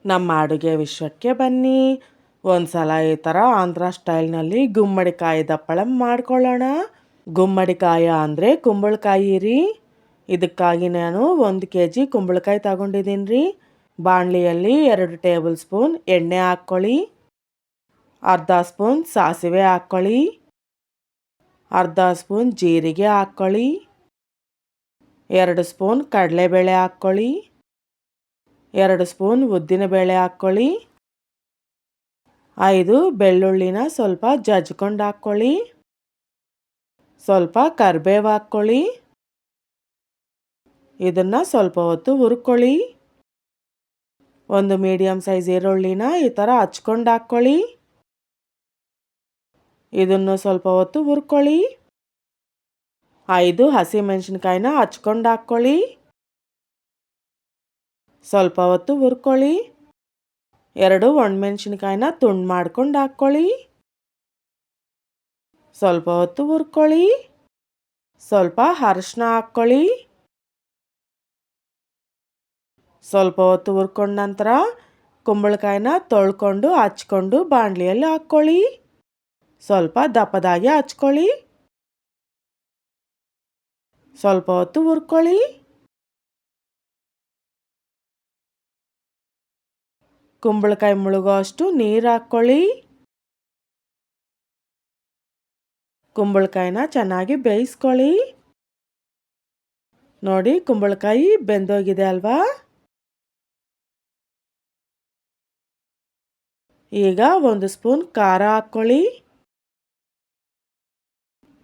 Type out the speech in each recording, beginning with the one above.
ನಮ್ಮ ಅಡುಗೆ ವಿಶ್ವಕ್ಕೆ ಬನ್ನಿ. ಒಂದ್ಸಲ ಈ ಥರ ಆಂಧ್ರ ಸ್ಟೈಲ್ನಲ್ಲಿ ಗುಮ್ಮಡಿಕಾಯಿ ದಪ್ಪಳಂ ಮಾಡ್ಕೊಳ್ಳೋಣ. ಗುಮ್ಮಡಿಕಾಯ ಅಂದರೆ ಕುಂಬಳಕಾಯಿ ರೀ. ಇದಕ್ಕಾಗಿ ನಾನು 1 kg ಕುಂಬಳಕಾಯಿ ತಗೊಂಡಿದ್ದೀನಿ ರೀ. ಬಾಣಲಿಯಲ್ಲಿ 2 ಟೇಬಲ್ ಸ್ಪೂನ್ ಎಣ್ಣೆ ಹಾಕ್ಕೊಳ್ಳಿ. ಅರ್ಧ ಸ್ಪೂನ್ ಸಾಸಿವೆ ಹಾಕ್ಕೊಳ್ಳಿ. ಅರ್ಧ ಸ್ಪೂನ್ ಜೀರಿಗೆ ಹಾಕ್ಕೊಳ್ಳಿ. 2 ಸ್ಪೂನ್ ಕಡಲೆಬೇಳೆ ಹಾಕ್ಕೊಳ್ಳಿ. 2 ಸ್ಪೂನ್ ಉದ್ದಿನಬೇಳೆ ಹಾಕ್ಕೊಳ್ಳಿ. 5 ಬೆಳ್ಳುಳ್ಳಿನ ಸ್ವಲ್ಪ ಜಜ್ಕೊಂಡು ಹಾಕ್ಕೊಳ್ಳಿ. ಸ್ವಲ್ಪ ಕರಿಬೇವು ಹಾಕ್ಕೊಳ್ಳಿ. ಇದನ್ನು ಸ್ವಲ್ಪ ಹೊತ್ತು ಹುರ್ಕೊಳ್ಳಿ. 1 ಮೀಡಿಯಮ್ ಸೈಜ್ ಈರುಳ್ಳಿನ ಈ ಥರ ಹಚ್ಕೊಂಡು ಹಾಕ್ಕೊಳ್ಳಿ. ಇದನ್ನು ಸ್ವಲ್ಪ ಹೊತ್ತು ಹುರ್ಕೊಳ್ಳಿ. 5 ಹಸಿಮೆಣಸಿನ್ಕಾಯಿನ ಹಚ್ಕೊಂಡು ಹಾಕ್ಕೊಳ್ಳಿ. ಸ್ವಲ್ಪ ಹೊತ್ತು ಹುರ್ಕೊಳ್ಳಿ. 2 ಒಣಮೆಣಸಿನ್ಕಾಯಿನ ತುಂಡು ಮಾಡ್ಕೊಂಡು ಹಾಕ್ಕೊಳ್ಳಿ. ಸ್ವಲ್ಪ ಹೊತ್ತು ಹುರ್ಕೊಳ್ಳಿ. ಸ್ವಲ್ಪ ಅರಿಶಿನ ಹಾಕ್ಕೊಳ್ಳಿ. ಸ್ವಲ್ಪ ಹೊತ್ತು ಹುರ್ಕೊಂಡ ನಂತರ ಕುಂಬಳಕಾಯಿನ ತೊಳ್ಕೊಂಡು ಹಚ್ಕೊಂಡು ಬಾಣಲಿಯಲ್ಲಿ ಹಾಕ್ಕೊಳ್ಳಿ. ಸ್ವಲ್ಪ ದಪ್ಪದಾಗಿ ಹಚ್ಕೊಳ್ಳಿ. ಸ್ವಲ್ಪ ಹೊತ್ತು ಹುರ್ಕೊಳ್ಳಿ. ಕುಂಬಳಕಾಯಿ ಮುಳುಗೋ ಅಷ್ಟು ನೀರು ಹಾಕ್ಕೊಳ್ಳಿ. ಕುಂಬಳಕಾಯಿನ ಚೆನ್ನಾಗಿ ಬೇಯಿಸ್ಕೊಳ್ಳಿ. ನೋಡಿ, ಕುಂಬಳಕಾಯಿ ಬೆಂದೋಗಿದೆ ಅಲ್ವಾ? ಈಗ 1 ಸ್ಪೂನ್ ಖಾರ ಹಾಕ್ಕೊಳ್ಳಿ.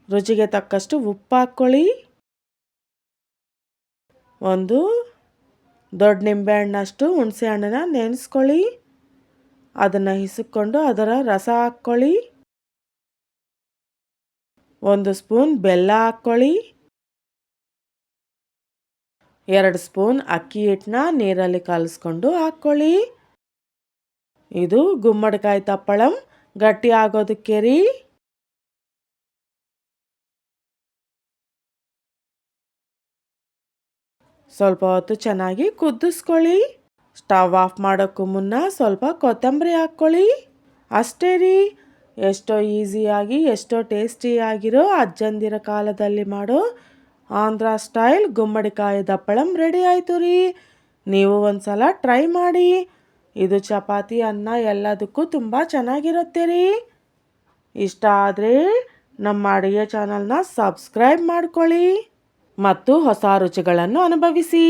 ರುಚಿಗೆ ತಕ್ಕಷ್ಟು ಉಪ್ಪು ಹಾಕ್ಕೊಳ್ಳಿ. 1 ದೊಡ್ಡ ನಿಂಬೆಹಣ್ಣಷ್ಟು ಹುಣಸೆ ಹಣ್ಣನ್ನ ನೆನೆಸ್ಕೊಳ್ಳಿ. ಅದನ್ನು ಹಿಸುಕೊಂಡು ಅದರ ರಸ ಹಾಕ್ಕೊಳ್ಳಿ. 1 ಸ್ಪೂನ್ ಬೆಲ್ಲ ಹಾಕ್ಕೊಳ್ಳಿ. 2 ಸ್ಪೂನ್ ಅಕ್ಕಿ ಹಿಟ್ಟನ್ನ ನೀರಲ್ಲಿ ಕಲಿಸ್ಕೊಂಡು ಹಾಕ್ಕೊಳ್ಳಿ. ಇದು ಗುಮ್ಮಡಿಕಾಯಿ ದಪ್ಪಳಂ ಗಟ್ಟಿ ಆಗೋದಕ್ಕೆ ರೀ. ಸ್ವಲ್ಪ ಹೊತ್ತು ಚೆನ್ನಾಗಿ ಕುದಿಸ್ಕೊಳ್ಳಿ. ಸ್ಟವ್ ಆಫ್ ಮಾಡೋಕ್ಕೂ ಮುನ್ನ ಸ್ವಲ್ಪ ಕೊತ್ತಂಬರಿ ಹಾಕ್ಕೊಳ್ಳಿ. ಅಷ್ಟೇ ರೀ. ಎಷ್ಟೋ ಈಸಿಯಾಗಿ ಎಷ್ಟೋ ಟೇಸ್ಟಿಯಾಗಿರೋ ಅಜ್ಜಂದಿರ ಕಾಲದಲ್ಲಿ ಮಾಡೋ ಆಂಧ್ರ ಸ್ಟೈಲ್ ಗುಮ್ಮಡಿಕಾಯಿ ದಪ್ಪಳಂ ರೆಡಿ ಆಯಿತು ರೀ. ನೀವು ಒಂದ್ಸಲ ಟ್ರೈ ಮಾಡಿ. ಇದು ಚಪಾತಿ ಅನ್ನ ಎಲ್ಲದಕ್ಕೂ ತುಂಬ ಚೆನ್ನಾಗಿರುತ್ತೆ ರೀ. ಇಷ್ಟ ಆದರೆ ನಮ್ಮ ಅಡುಗೆ ಚಾನಲ್ನ ಸಬ್ಸ್ಕ್ರೈಬ್ ಮಾಡ್ಕೊಳ್ಳಿ ಮತ್ತು ಹೊಸ ರುಚಿಗಳನ್ನು ಅನುಭವಿಸಿ.